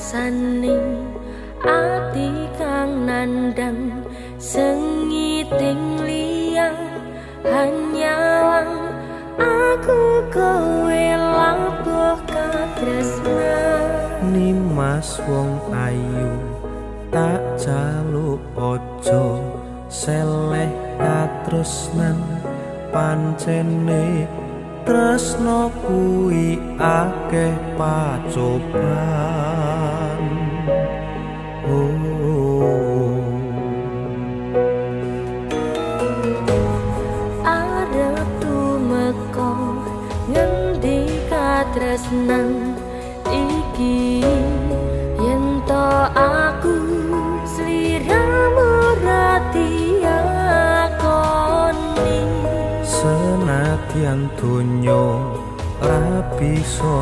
rasaning ati kang nandang sengiting liang hanyawang aku kowe labuh katresnan Nimas wong ayu tak jaluk ojo seleh katresnan pancene tresno kuwi akeh pacoban arep tumeka ngendi katresnan iki yen to aku sliramu rati akoni senadyan donya ra bisa